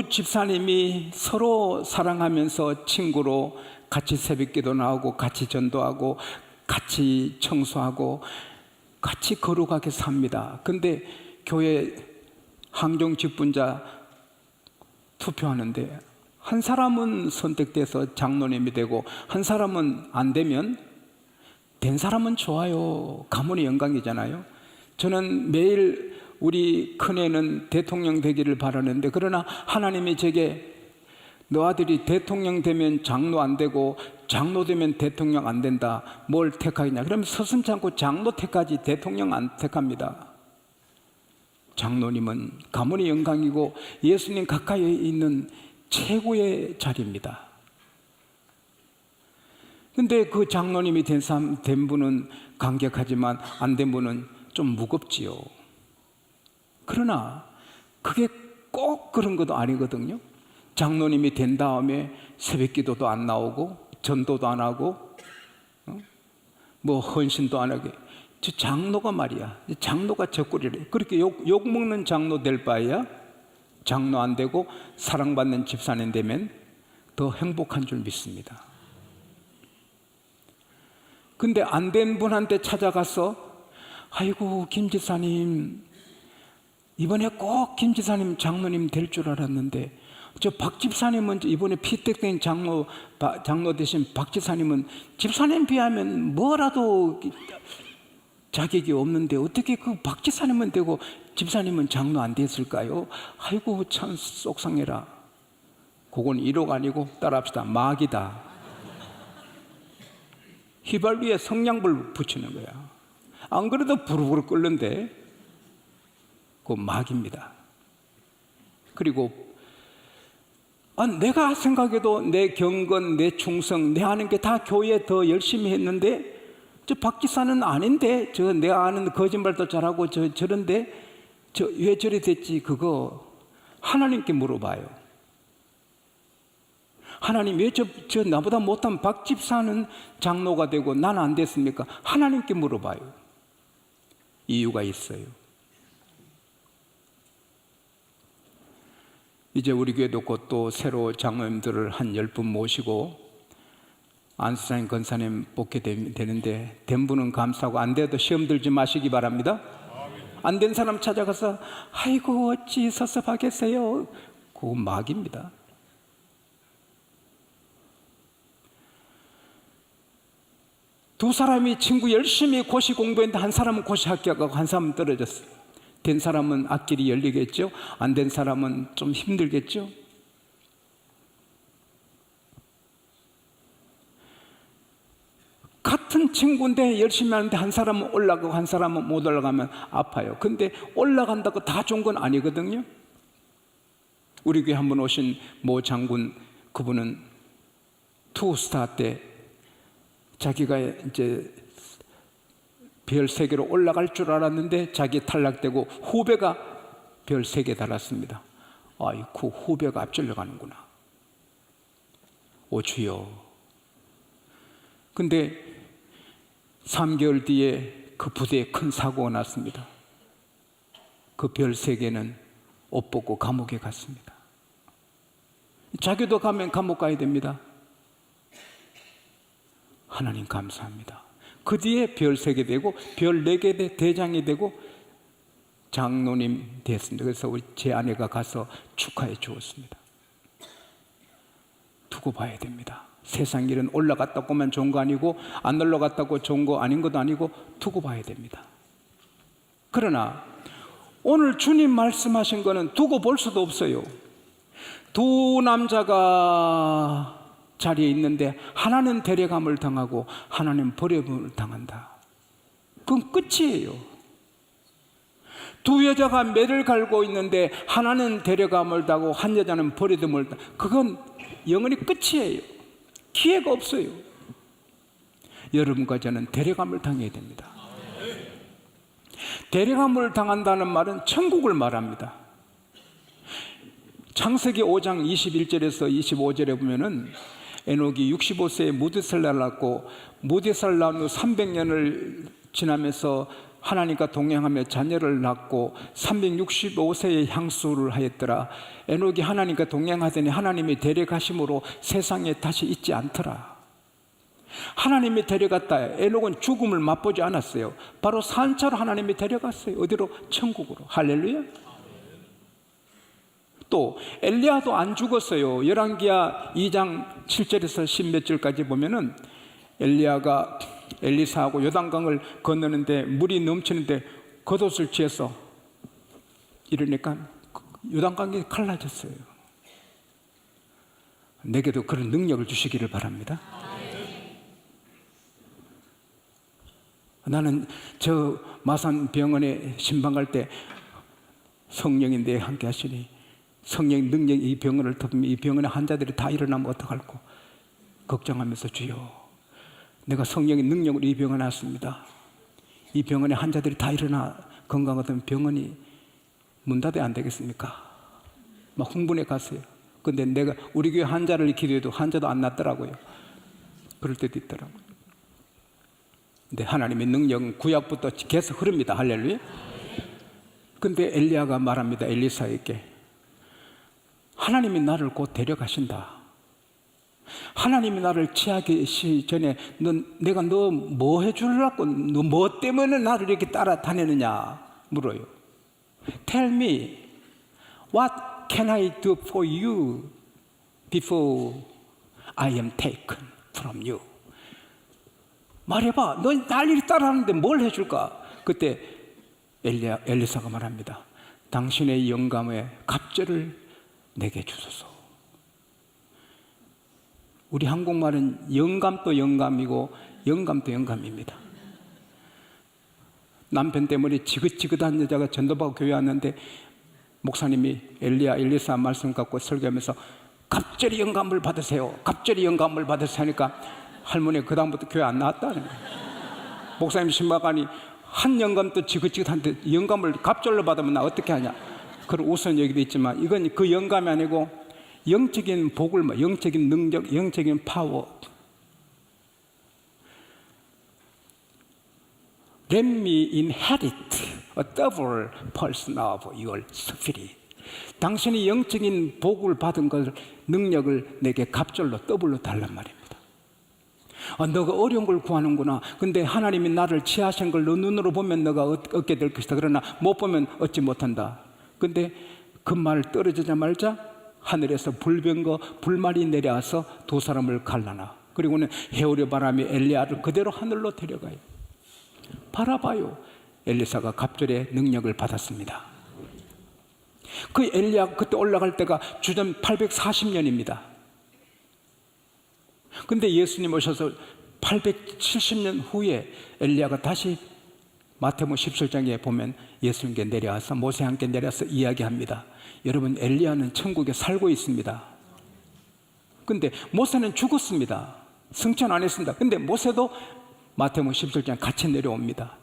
두 집사님이 서로 사랑하면서 친구로 같이 새벽기도 나오고 같이 전도하고 같이 청소하고 같이 거룩하게 삽니다. 근데 교회 항정 직분자 투표하는데 한 사람은 선택돼서 장로님이 되고 한 사람은 안 되면 된 사람은 좋아요. 가문의 영광이잖아요. 저는 매일 우리 큰애는 대통령 되기를 바라는데, 그러나 하나님이 제게 너 아들이 대통령 되면 장로 안 되고 장로 되면 대통령 안 된다. 뭘 택하겠냐? 그러면 서슴지 않고 장로 택하지 대통령 안 택합니다. 장로님은 가문의 영광이고 예수님 가까이에 있는 최고의 자리입니다. 근데 그 장로님이 된 분은 감격하지만 안 된 분은 좀 무겁지요. 그러나 그게 꼭 그런 것도 아니거든요. 장로님이 된 다음에 새벽기도도 안 나오고 전도도 안 하고 뭐 헌신도 안 하게, 저 장로가 말이야, 장로가 젖꼬리래. 그렇게 욕먹는 장로 될 바에야 장로 안 되고 사랑받는 집사님 되면 더 행복한 줄 믿습니다. 근데 안 된 분한테 찾아가서 아이고 김 지사님, 이번에 꼭 김 지사님 장로님 될 줄 알았는데 저 박 집사님은 이번에 피택된 장로 되신 박 집사님은 집사님 비하면 뭐라도 자격이 없는데 어떻게 그 박 집사님은 되고 집사님은 장로 안 됐을까요? 아이고 참 속상해라. 그건 1억 아니고 따라합시다. 마귀다. 휘발 위에 성냥불 붙이는 거야. 안 그래도 부르부르 끓는데 그건 마귀입니다. 그리고 내가 생각해도 내 경건, 내 충성, 내 하는 게 다 교회에 더 열심히 했는데 저 박지사는 아닌데, 저 내가 아는 거짓말도 잘하고 저런데 왜 저리 됐지? 그거 하나님께 물어봐요. 하나님 왜 저 나보다 못한 박집사는 장로가 되고 나는 안 됐습니까? 하나님께 물어봐요. 이유가 있어요. 이제 우리 교회도 곧 또 새로 장로님들을 한 10분 모시고 안수사님, 권사님 뽑게 되는데, 된 분은 감사하고 안 돼도 시험 들지 마시기 바랍니다. 안 된 사람 찾아가서 아이고 어찌 섭섭하겠어요. 그건 마귀입니다. 두 사람이 친구 열심히 고시 공부했는데 한 사람은 고시 합격하고 한 사람은 떨어졌어요. 된 사람은 앞길이 열리겠죠. 안 된 사람은 좀 힘들겠죠. 같은 친구인데 열심히 하는데 한 사람은 올라가고 한 사람은 못 올라가면 아파요. 근데 올라간다고 다 좋은 건 아니거든요. 우리 교회 한번 오신 모 장군, 그분은 투스타 때 자기가 이제 별 3개로 올라갈 줄 알았는데 자기 탈락되고 후배가 별 3개 달았습니다. 아이고 후배가 앞질러 가는구나. 오 주여. 근데 3개월 뒤에 그 부대에 큰 사고가 났습니다. 그 별 3개는 옷 벗고 감옥에 갔습니다. 자기도 가면 감옥 가야 됩니다. 하나님 감사합니다. 그 뒤에 별 3개 되고 별 4개 대장이 되고 장로님 됐습니다. 그래서 제 아내가 가서 축하해 주었습니다. 두고 봐야 됩니다. 세상 일은 올라갔다고 하면 좋은 거 아니고 안 올라갔다고 좋은 거 아닌 것도 아니고 두고 봐야 됩니다. 그러나 오늘 주님 말씀하신 거는 두고 볼 수도 없어요. 두 남자가 자리에 있는데 하나는 데려감을 당하고 하나는 버림을 당한다. 그건 끝이에요. 두 여자가 매를 갈고 있는데 하나는 데려감을 당하고 한 여자는 버림을 당하고, 그건 영원히 끝이에요. 기회가 없어요. 여러분과 저는 데려감을 당해야 됩니다. 데려감을 당한다는 말은 천국을 말합니다. 창세기 5장 21절에서 25절에 보면은 에녹이 65세에 무드셀라를 낳고 무드셀라 후 300년을 지나면서 하나님과 동행하며 자녀를 낳고 365세의 향수를 하였더라. 에녹이 하나님과 동행하더니 하나님이 데려가심으로 세상에 다시 있지 않더라. 하나님이 데려갔다. 에녹은 죽음을 맛보지 않았어요. 바로 산차로 하나님이 데려갔어요. 어디로? 천국으로. 할렐루야. 또 엘리야도 안 죽었어요. 열왕기하 2장 7절에서 10몇 절까지 보면은 엘리야가 엘리사하고 요단강을 건너는데 물이 넘치는데 겉옷을 취해서 이러니까 요단강이 갈라졌어요. 내게도 그런 능력을 주시기를 바랍니다. 나는 저 마산병원에 신방 갈 때 성령이 내 함께 하시니 성령 능력이 이 병원을 덮으면 이 병원의 환자들이 다 일어나면 어떡할꼬 걱정하면서 주여 내가 성령의 능력으로 이 병원에 왔습니다. 이 병원의 환자들이 다 일어나 건강하던 병원이 문 닫아야 안 되겠습니까? 막 흥분해 갔어요. 근데 내가 우리 교회 환자를 기도해도 환자도 안 낫더라고요. 그럴 때도 있더라고요. 근데 하나님의 능력은 구약부터 계속 흐릅니다. 할렐루야. 근데 엘리야가 말합니다. 엘리사에게 하나님이 나를 곧 데려가신다. 하나님이 나를 취하기 전에 내가 너 뭐 해주려고 너 뭐 때문에 나를 이렇게 따라다니느냐 물어요. Tell me what can I do for you before I am taken from you. 말해봐. 너 날 이리 따라하는데 뭘 해줄까? 그때 엘리사가 말합니다. 당신의 영감의 갑절을 내게 주소서. 우리 한국말은 영감도 영감이고 영감도 영감입니다. 남편 때문에 지긋지긋한 여자가 전도받고 교회 왔는데 목사님이 엘리사 말씀 갖고 설교하면서 갑절이 영감을 받으세요. 갑절이 영감을 받으세요 하니까 할머니가 그 다음부터 교회 안 나왔다는 거예요. 목사님 신방하니 한 영감도 지긋지긋한데 영감을 갑절로 받으면 나 어떻게 하냐. 그런 우선 얘기도 있지만 이건 그 영감이 아니고 영적인 복을, 영적인 능력, 영적인 파워. Let me inherit a double portion of your spirit. 당신이 영적인 복을 받은 것, 능력을 내게 갑절로 더블로 달란 말입니다. 너가 어려운 걸 구하는구나. 근데 하나님이 나를 취하신 걸 너 눈으로 보면 너가 얻게 될 것이다. 그러나 못 보면 얻지 못한다. 근데 그 말 떨어지자마자 하늘에서 불병거 불말이 내려와서 두 사람을 갈라놔. 그리고는 해오려 바람이 엘리야를 그대로 하늘로 데려가요. 바라봐요. 엘리사가 갑절의 능력을 받았습니다. 그 엘리야 그때 올라갈 때가 주전 840년입니다. 근데 예수님 오셔서 870년 후에 엘리야가 다시 마태복음 17장에 보면 예수님께 내려와서 모세와 함께 내려와서 이야기합니다. 여러분 엘리야는 천국에 살고 있습니다. 근데 모세는 죽었습니다. 승천 안 했습니다. 근데 모세도 마태복음 17장 같이 내려옵니다.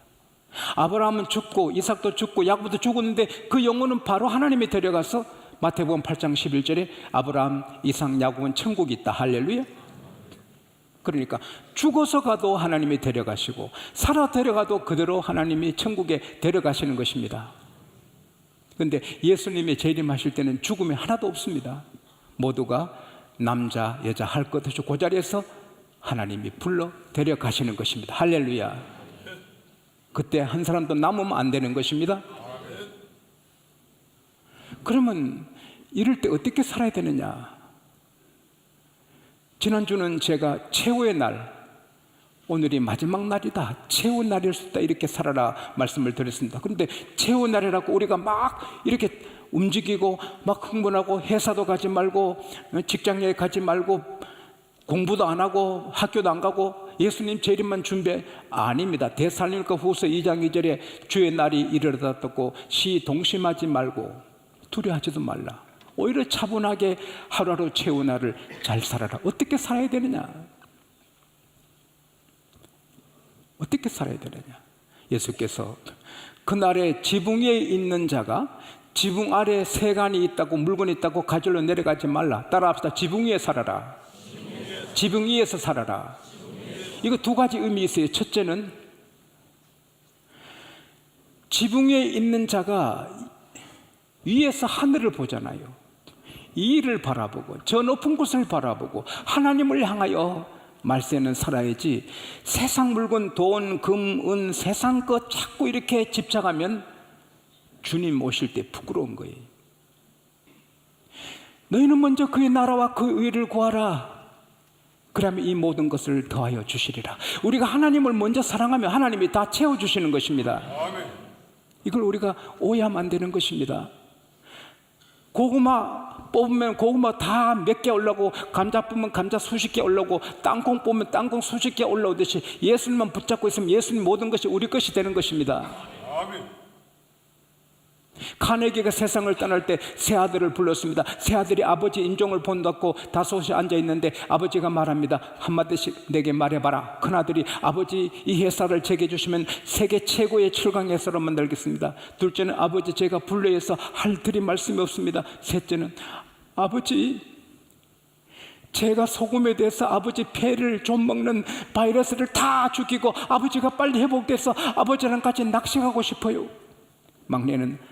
아브라함은 죽고 이삭도 죽고 야곱도 죽었는데 그 영혼은 바로 하나님이 데려가서 마태복음 8장 11절에 아브라함, 이삭, 야곱은 천국이 있다. 할렐루야. 그러니까 죽어서 가도 하나님이 데려가시고 살아 데려가도 그대로 하나님이 천국에 데려가시는 것입니다. 그런데 예수님이 재림하실 때는 죽음이 하나도 없습니다. 모두가 남자, 여자 할 것 없이 그 자리에서 하나님이 불러 데려가시는 것입니다. 할렐루야. 그때 한 사람도 남으면 안 되는 것입니다. 그러면 이럴 때 어떻게 살아야 되느냐? 지난주는 제가 최후의 날, 오늘이 마지막 날이다, 최후 날일 수 있다 이렇게 살아라 말씀을 드렸습니다. 그런데 최후 날이라고 우리가 막 이렇게 움직이고 막 흥분하고 회사도 가지 말고 직장에 가지 말고 공부도 안 하고 학교도 안 가고 예수님 재림만 준비해. 아닙니다. 데살로니가 후서 2장 2절에 주의 날이 이르렀다고 시동심하지 말고 두려워하지도 말라. 오히려 차분하게 하루하루 최후 날을 잘 살아라. 어떻게 살아야 되느냐? 어떻게 살아야 되느냐? 예수께서 그날에 지붕 위에 있는 자가 지붕 아래 세간이 있다고 물건이 있다고 가지러 내려가지 말라. 따라합시다. 지붕 위에 살아라. 지붕 위에서 살아라. 이거 두 가지 의미 있어요. 첫째는 지붕 위에 있는 자가 위에서 하늘을 보잖아요. 이 일을 바라보고 저 높은 곳을 바라보고 하나님을 향하여 말세는 살아야지, 세상 물건, 돈, 금, 은, 세상 것 자꾸 이렇게 집착하면 주님 오실 때 부끄러운 거예요. 너희는 먼저 그의 나라와 그 의를 구하라. 그러면 이 모든 것을 더하여 주시리라. 우리가 하나님을 먼저 사랑하면 하나님이 다 채워주시는 것입니다. 아멘. 이걸 우리가 오해하면 안 되는 것입니다. 고구마 뽑으면 고구마 다 몇 개 올라오고, 감자 뽑으면 감자 수십 개 올라오고, 땅콩 뽑으면 땅콩 수십 개 올라오듯이 예수님만 붙잡고 있으면 예수님 모든 것이 우리 것이 되는 것입니다. 아멘. 카네기가 세상을 떠날 때 세 아들을 불렀습니다. 세 아들이 아버지 인종을 본받고 다섯이 앉아 있는데 아버지가 말합니다. 한마디씩 내게 말해봐라. 큰아들이 아버지 이 회사를 제게 주시면 세계 최고의 철강 회사로 만들겠습니다. 둘째는 아버지 제가 불러해서 할 드릴 말씀이 없습니다. 셋째는 아버지 제가 소금에 대해서 아버지 폐를 좀 먹는 바이러스를 다 죽이고 아버지가 빨리 회복돼서 아버지랑 같이 낚시하고 싶어요. 막내는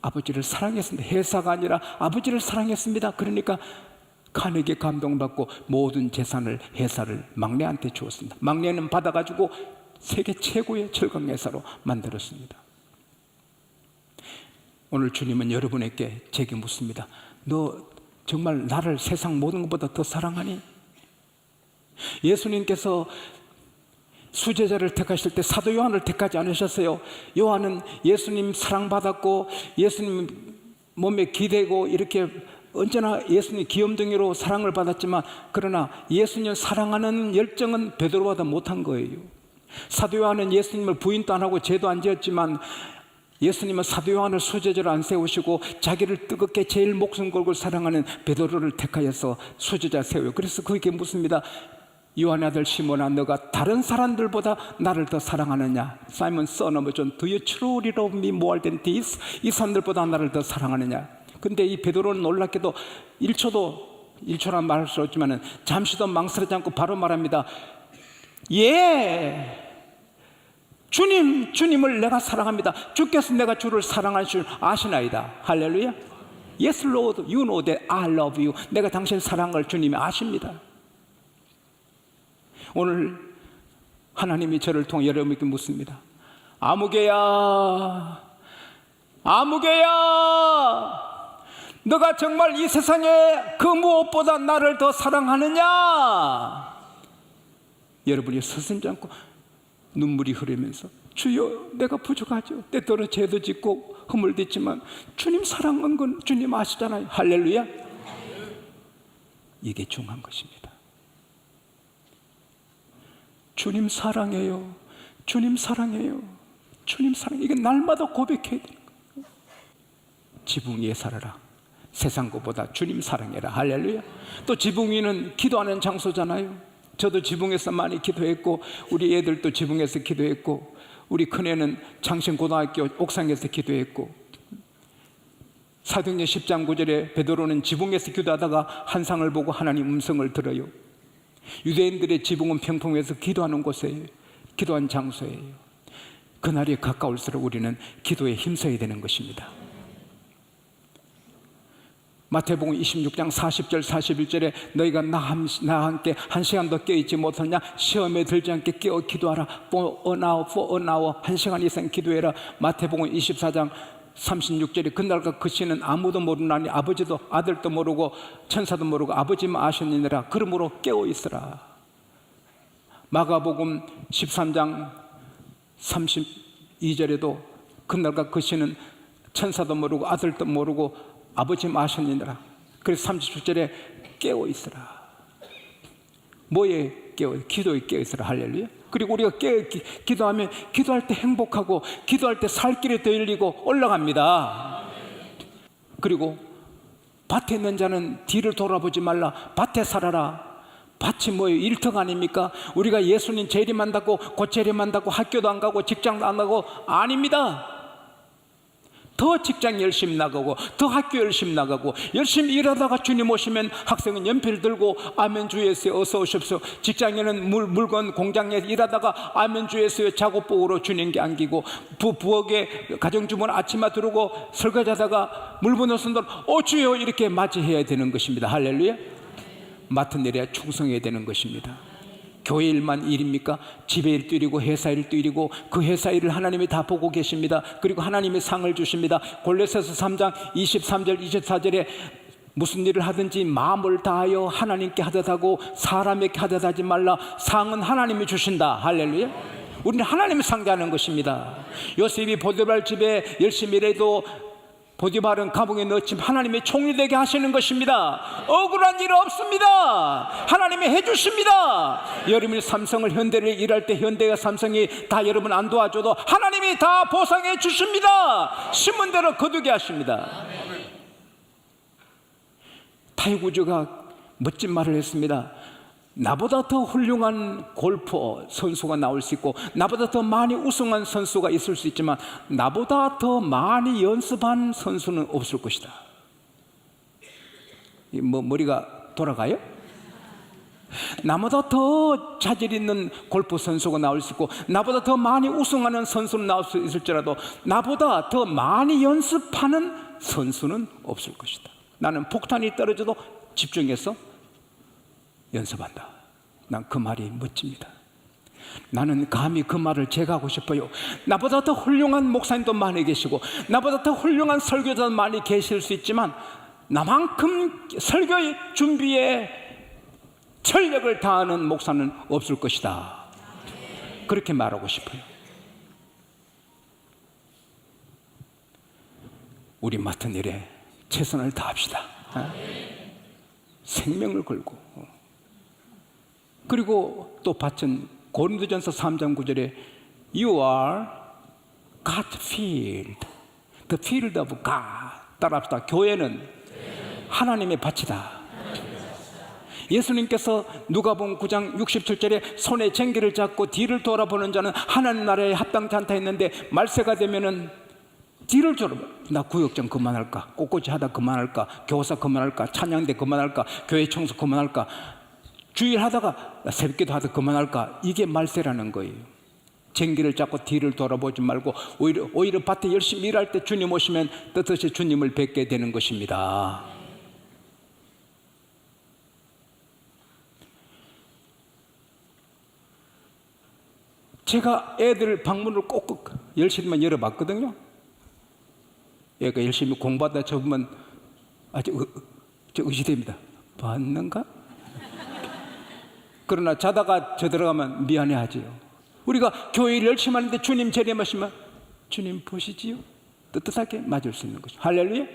아버지를 사랑했습니다. 회사가 아니라 아버지를 사랑했습니다. 그러니까 카네기 감동받고 모든 재산을, 회사를 막내한테 주었습니다. 막내는 받아가지고 세계 최고의 철강 회사로 만들었습니다. 오늘 주님은 여러분에게 제게 묻습니다. 너 정말 나를 세상 모든 것보다 더 사랑하니? 예수님께서 수제자를 택하실 때 사도 요한을 택하지 않으셨어요. 요한은 예수님 사랑받았고 예수님 몸에 기대고 이렇게 언제나 예수님 귀염둥이로 사랑을 받았지만, 그러나 예수님 사랑하는 열정은 베드로보다 못한 거예요. 사도 요한은 예수님을 부인도 안 하고 죄도 안 지었지만 예수님은 사도 요한을 수제자로 안 세우시고 자기를 뜨겁게 제일 목숨 걸고 사랑하는 베드로를 택하여서 수제자 세워요. 그래서 그게 묻습니다. 요한의 아들 시몬아, 너가 다른 사람들보다 나를 더 사랑하느냐? Simon, son of John, do you truly love me more than this? 이 사람들보다 나를 더 사랑하느냐? 근데 이 베드로는 놀랍게도 1초란 말할 수 없지만 잠시도 망설이지 않고 바로 말합니다. 예, 주님을 내가 사랑합니다. 주께서 내가 주를 사랑할 줄 아시나이다. 할렐루야. Yes, Lord, you know that I love you. 내가 당신 사랑을 주님이 아십니다. 오늘 하나님이 저를 통해 여러분에게 묻습니다. 아무개야, 아무개야, 너가 정말 이 세상에 그 무엇보다 나를 더 사랑하느냐? 여러분이 서슴지 않고 눈물이 흐르면서 주여, 내가 부족하죠. 때때로 죄도 짓고 허물도 있지만 주님 사랑한 건 주님 아시잖아요. 할렐루야. 이게 중요한 것입니다. 주님 사랑해요. 주님 사랑해요. 주님 사랑해요. 이게 날마다 고백해야 되는 거예요. 지붕 위에 살아라. 세상 것보다 주님 사랑해라. 할렐루야. 또 지붕 위는 기도하는 장소잖아요. 저도 지붕에서 많이 기도했고 우리 애들도 지붕에서 기도했고 우리 큰애는 장신고등학교 옥상에서 기도했고, 사도행전 10장 9절에 베드로는 지붕에서 기도하다가 환상을 보고 하나님 음성을 들어요. 유대인들의 지붕은 평풍에서 기도하는 곳이에요. 기도한 장소예요. 그날이 가까울수록 우리는 기도에 힘써야 되는 것입니다. 마태복음 26장 40절 41절에 너희가 나 함께 한 시간도 깨어있지 못하냐? 시험에 들지 않게 깨어 기도하라. for an hour, 한 시간 이상 기도해라. 마태복음 24장 36절에 그날과 그 시는 아무도 모르나니 아버지도 아들도 모르고 천사도 모르고 아버지만 아셨느니라. 그러므로 깨어 있으라. 마가복음 13장 32절에도 그날과 그 시는 천사도 모르고 아들도 모르고 아버지만 아셨느니라. 그래서 37절에 깨어 있으라. 뭐에 깨어? 기도에 깨어 있으라. 할렐루야. 그리고 우리가 기도하면 기도할 때 행복하고 기도할 때 살 길이 더 열리고 올라갑니다. 그리고 밭에 있는 자는 뒤를 돌아보지 말라. 밭에 살아라. 밭이 뭐예요? 일터가 아닙니까? 우리가 예수님 재림한다고 곧 재림한다고 학교도 안 가고 직장도 안 가고 아닙니다. 더 직장 열심히 나가고 더 학교 열심히 나가고 열심히 일하다가 주님 오시면 학생은 연필 들고 아멘 주 예수여 어서 오십시오. 직장에는 물건 공장에 일하다가 아멘 주 예수여 작업복으로 주님께 안기고 부엌에 가정주부는 아침에 들어오고 설거지하다가 물건 손들 주여 이렇게 맞이해야 되는 것입니다. 할렐루야. 맡은 일에 충성해야 되는 것입니다. 교회 일만 일입니까? 집에 일도 일이고 회사 일도 일이고 그 회사 일을 하나님이 다 보고 계십니다. 그리고 하나님이 상을 주십니다. 골로새서 3장 23절 24절에 무슨 일을 하든지 마음을 다하여 하나님께 하듯 하고 사람에게 하듯 하지 말라. 상은 하나님이 주신다. 할렐루야. 우리는 하나님이 상대하는 것입니다. 요셉이 보디발 집에 열심히 일해도 보디발은 감옥에 넣었지만 하나님이 총리 되게 하시는 것입니다. 억울한 일 없습니다. 하나님이 해주십니다. 여러분이 삼성을 현대를 일할 때 현대와 삼성이 다 여러분 안 도와줘도 하나님이 다 보상해 주십니다. 심은 대로 거두게 하십니다. 타이거우즈가 멋진 말을 했습니다. 나보다 더 훌륭한 골퍼 선수가 나올 수 있고 나보다 더 많이 우승한 선수가 있을 수 있지만 나보다 더 많이 연습한 선수는 없을 것이다. 머리가 돌아가요? 나보다 더 자질 있는 골프 선수가 나올 수 있고 나보다 더 많이 우승하는 선수는 나올 수 있을지라도 나보다 더 많이 연습하는 선수는 없을 것이다. 나는 폭탄이 떨어져도 집중해서 연습한다. 난 그 말이 멋집니다. 나는 감히 그 말을 제가하고 싶어요. 나보다 더 훌륭한 목사님도 많이 계시고 나보다 더 훌륭한 설교자도 많이 계실 수 있지만 나만큼 설교 준비에 전력을 다하는 목사는 없을 것이다. 그렇게 말하고 싶어요. 우리 맡은 일에 최선을 다합시다. 생명을 걸고. 그리고 또 바친 고린도전서 3장 9절에 You are God's field, the field of God. 따라합시다. 교회는 하나님의 밭이다. 예수님께서 누가복음 9장 67절에 손에 쟁기를 잡고 뒤를 돌아보는 자는 하나님 나라에 합당치 않다 했는데 말세가 되면은 뒤를 돌아봐. 나 구역장 그만할까? 꽃꽂이 하다 그만할까? 교사 그만할까? 찬양대 그만할까? 교회 청소 그만할까? 주일 하다가 새벽기도 하다 그만할까? 이게 말세라는 거예요. 쟁기를 잡고 뒤를 돌아보지 말고 오히려 밭에 열심히 일할 때 주님 오시면 뜻없이 주님을 뵙게 되는 것입니다. 제가 애들 방문을 꼭 열심히만 열어봤거든요. 얘가 열심히 공부하다 접으면 아주 의지됩니다. 봤는가? 그러나 자다가 저 들어가면 미안해하지요. 우리가 교회를 열심히 하는데 주님 재림하시면 주님 보시지요? 뜨뜻하게 맞을 수 있는 거죠. 할렐루야.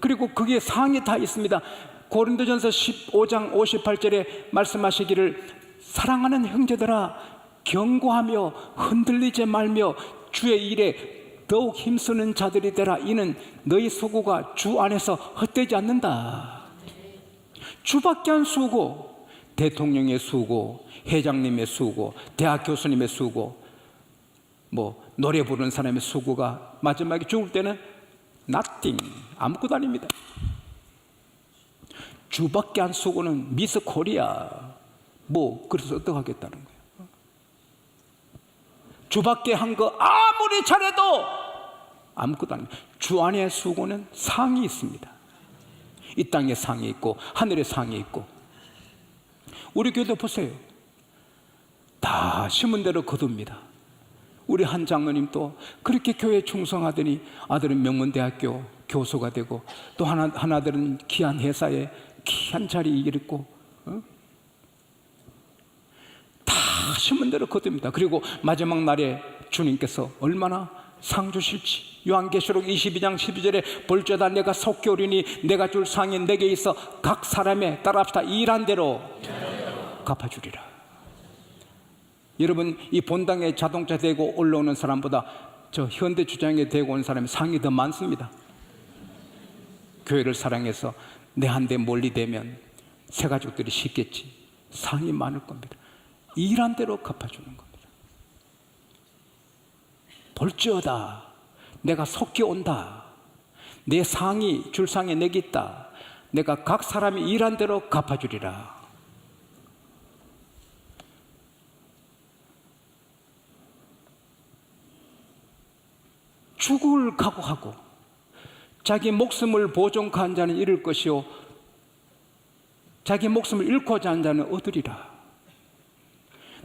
그리고 그게 상이 다 있습니다. 고린도전서 15장 58절에 말씀하시기를 사랑하는 형제들아 경고하며 흔들리지 말며 주의 일에 더욱 힘쓰는 자들이 되라. 이는 너희 수고가 주 안에서 헛되지 않는다. 주밖에 안 수고, 대통령의 수고, 회장님의 수고, 대학 교수님의 수고, 노래 부르는 사람의 수고가 마지막에 죽을 때는 nothing, 아무것도 아닙니다. 주밖에 안 수고는 미스 코리아, 그래서 어떡하겠다는 거예요. 주밖에 한 거 아무리 잘해도 아무것도 아닙니다. 주 안의 수고는 상이 있습니다. 이 땅에 상이 있고 하늘에 상이 있고. 우리 교회도 보세요. 다 심은 대로 거둡니다. 우리 한 장로님도 그렇게 교회에 충성하더니 아들은 명문대학교 교수가 되고 또 하나들은 귀한 회사에 귀한 자리에 있고 다 심은 대로 거둡니다. 그리고 마지막 날에 주님께서 얼마나 상 주실지 요한계시록 22장 12절에 볼지어다 내가 속히 오리니 내가 줄 상이 내게 있어 각 사람의 따라합시다 일한 대로 갚아주리라. 여러분 이 본당에 자동차 대고 올라오는 사람보다 저 현대 주차장에 대고 온 사람이 상이 더 많습니다. 교회를 사랑해서 내 한 대 멀리 대면 새 가족들이 쉽겠지. 상이 많을 겁니다. 일한 대로 갚아주는 겁니다. 볼지어다 내가 속히 온다. 내 상이 줄상에 내게 있다. 내가 각 사람이 일한 대로 갚아주리라. 죽을 각오하고 자기 목숨을 보존한 자는 잃을 것이요 자기 목숨을 잃고자 하는 자는 얻으리라.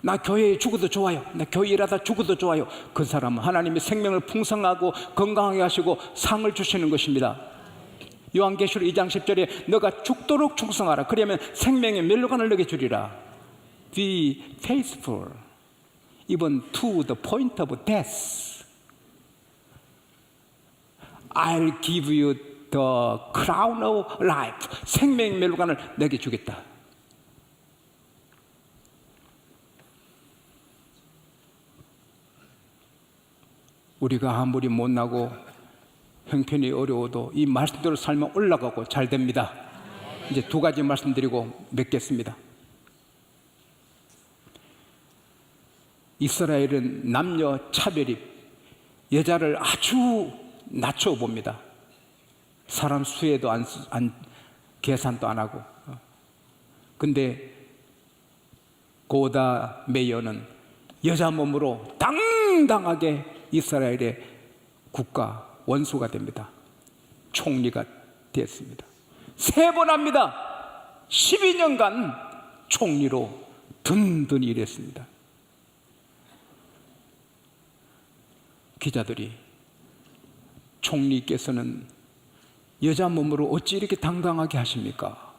나 교회에 죽어도 좋아요. 나 교회 일하다 죽어도 좋아요. 그 사람은 하나님의 생명을 풍성하고 건강하게 하시고 상을 주시는 것입니다. 요한계시록 2장 10절에 너가 죽도록 충성하라. 그러면 생명의 멸류관을 너게 주리라. Be faithful even to the point of death. I'll give you the crown of life. 생명의 멸류관을 너게 주겠다. 우리가 아무리 못나고 형편이 어려워도 이 말씀대로 살면 올라가고 잘 됩니다. 이제 두 가지 말씀드리고 맺겠습니다. 이스라엘은 남녀 차별이 여자를 아주 낮춰 봅니다. 사람 수에도 계산도 안 하고. 근데 고다 메이어는 여자 몸으로 당당하게 이스라엘의 국가 원수가 됩니다. 총리가 됐습니다. 3번 합니다. 12년간 총리로 든든히 일했습니다. 기자들이 총리께서는 여자 몸으로 어찌 이렇게 당당하게 하십니까?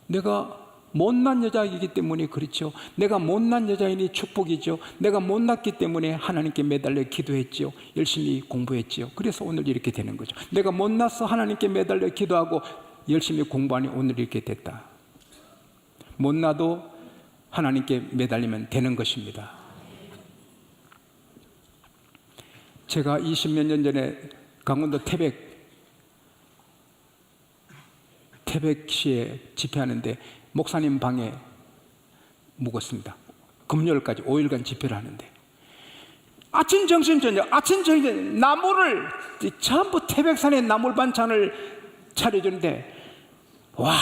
내가 못난 여자이기 때문에 그렇죠. 내가 못난 여자이니 축복이죠. 내가 못났기 때문에 하나님께 매달려 기도했지요. 열심히 공부했지요. 그래서 오늘 이렇게 되는 거죠. 내가 못났어 하나님께 매달려 기도하고 열심히 공부하니 오늘 이렇게 됐다. 못나도 하나님께 매달리면 되는 것입니다. 제가 20몇 년 전에 강원도 태백시에 집회하는데 목사님 방에 묵었습니다. 금요일까지 5일간 집회를 하는데 아침, 점심, 저녁, 아침, 저녁 나물을 전부 태백산에 나물 반찬을 차려주는데 와,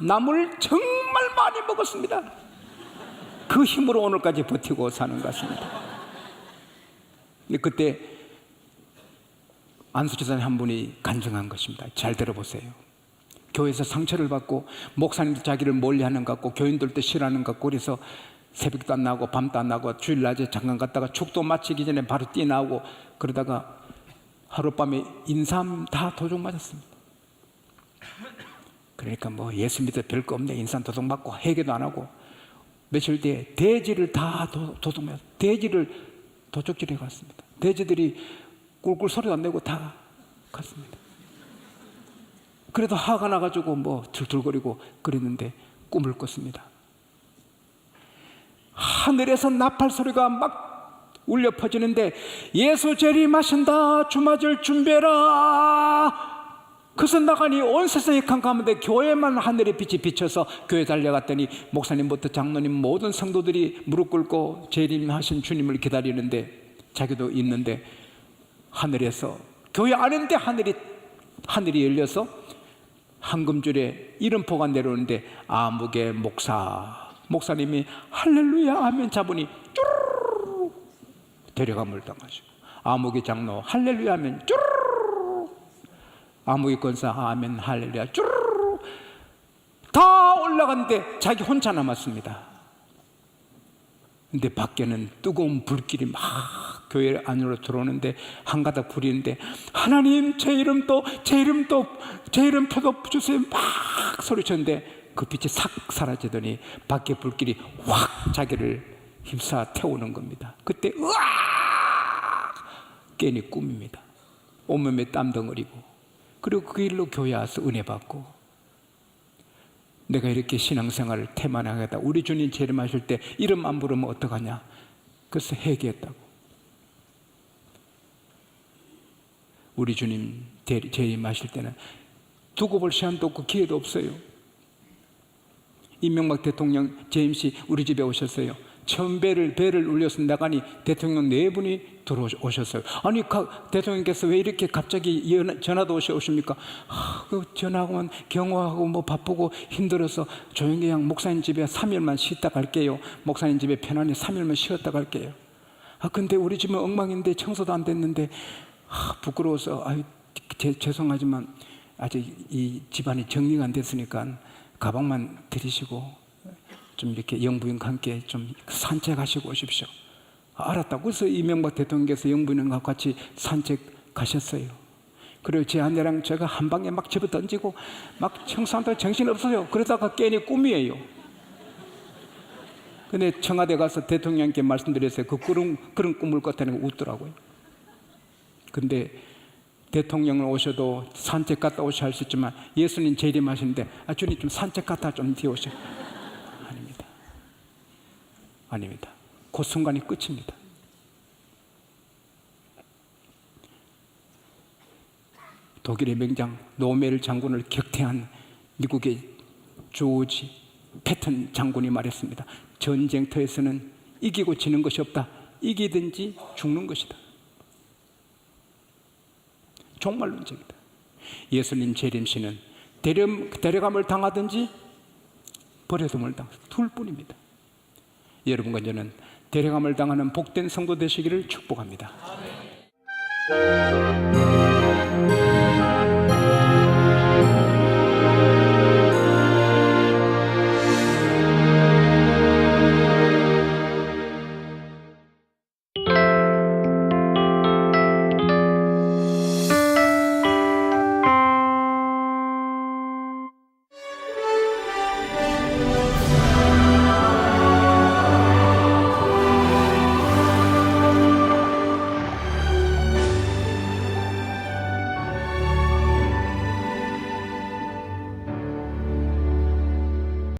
나물 정말 많이 먹었습니다. 그 힘으로 오늘까지 버티고 사는 것 같습니다. 그때 안수지사님 한 분이 간증한 것입니다. 잘 들어보세요. 교회에서 상처를 받고 목사님도 자기를 멀리하는 것 같고 교인들도 싫어하는 것 같고 그래서 새벽도 안 나오고 밤도 안 나오고 주일낮에 잠깐 갔다가 축도 마치기 전에 바로 뛰어나오고 그러다가 하룻밤에 인삼 다 도둑 맞았습니다. 그러니까 뭐 예수 믿어 별거 없네. 인삼 도둑 맞고 회개도 안 하고 며칠 뒤에 돼지를 다 도둑 맞았어요. 돼지를 도적질해 갔습니다. 돼지들이 꿀꿀 소리도 안 내고 다 갔습니다. 그래도 화가 나가지고 뭐 툴툴거리고 그랬는데 꿈을 꿨습니다. 하늘에서 나팔 소리가 막 울려 퍼지는데 예수 재림하신다. 주맞을 준비해라. 그래서 나가니 온 세상이 캄캄한데 교회만 하늘의 빛이 비쳐서 교회 달려갔더니 목사님부터 장로님 모든 성도들이 무릎 꿇고 재림하신 주님을 기다리는데 자기도 있는데 하늘에서 교회 안인데 하늘이 열려서 황금줄에 이름표가 내려오는데 아무개 목사님이 할렐루야 하면 잡으니 쭈르르 데려감을 당하시고 아무개 장로 할렐루야 하면 쭈르르 아무개 권사 아멘 할렐루야 쭈르르 다 올라갔는데 자기 혼자 남았습니다. 근데 밖에는 뜨거운 불길이 막 교회 안으로 들어오는데 한가닥 불이는데 하나님 제 이름표 주세요 막 소리쳤는데 그 빛이 싹 사라지더니 밖에 불길이 확 자기를 휩싸 태우는 겁니다. 그때 으악 깨니 꿈입니다. 온몸에 땀덩어리고 그리고 그 일로 교회 와서 은혜 받고 내가 이렇게 신앙생활을 태만하겠다. 우리 주님 재림하실 때 이름 안 부르면 어떡하냐. 그래서 회개했다고. 우리 주님 재림하실 때는 두고 볼 시간도 없고 기회도 없어요. 이명박 대통령 재임시 우리 집에 오셨어요. 처음 배를 울려서 나가니 대통령 네 분이 들어오셨어요. 아니 대통령께서 왜 이렇게 갑자기 전화도 오십니까? 그 전화하면 경호하고 뭐 바쁘고 힘들어서 조용히 그냥 목사님 집에 3일만 쉬었다 갈게요. 목사님 집에 편안히 3일만 쉬었다 갈게요. 근데 우리 집은 엉망인데 청소도 안 됐는데 부끄러워서 죄송하지만 아직 이 집안이 정리가 안 됐으니까 가방만 들이시고 좀 이렇게 영부인과 함께 좀 산책하시고 오십시오. 알았다고. 그래서 이명박 대통령께서 영부인과 같이 산책 가셨어요. 그리고 제 아내랑 제가 한 방에 막 집어 던지고 막 청소한다고 정신 없어요. 그러다가 깨니 꿈이에요. 근데 청와대 가서 대통령께 말씀드렸어요. 그런 꿈을 꿨다는 거 웃더라고요. 근데 대통령은 오셔도 산책 갔다 오셔야 할 수 있지만 예수님 재림하시는데 주님 좀 산책 갔다 좀 뒤오셔. 아닙니다. 그 순간이 끝입니다. 독일의 명장 노멜 장군을 격퇴한 미국의 조지 패턴 장군이 말했습니다. 전쟁터에서는 이기고 지는 것이 없다. 이기든지 죽는 것이다. 종말론적이다. 예수님 재림시는 데려감을 당하든지 버려둠을 당하든지 둘 뿐입니다. 여러분과 저는 데려감을 당하는 복된 성도 되시기를 축복합니다. 아멘.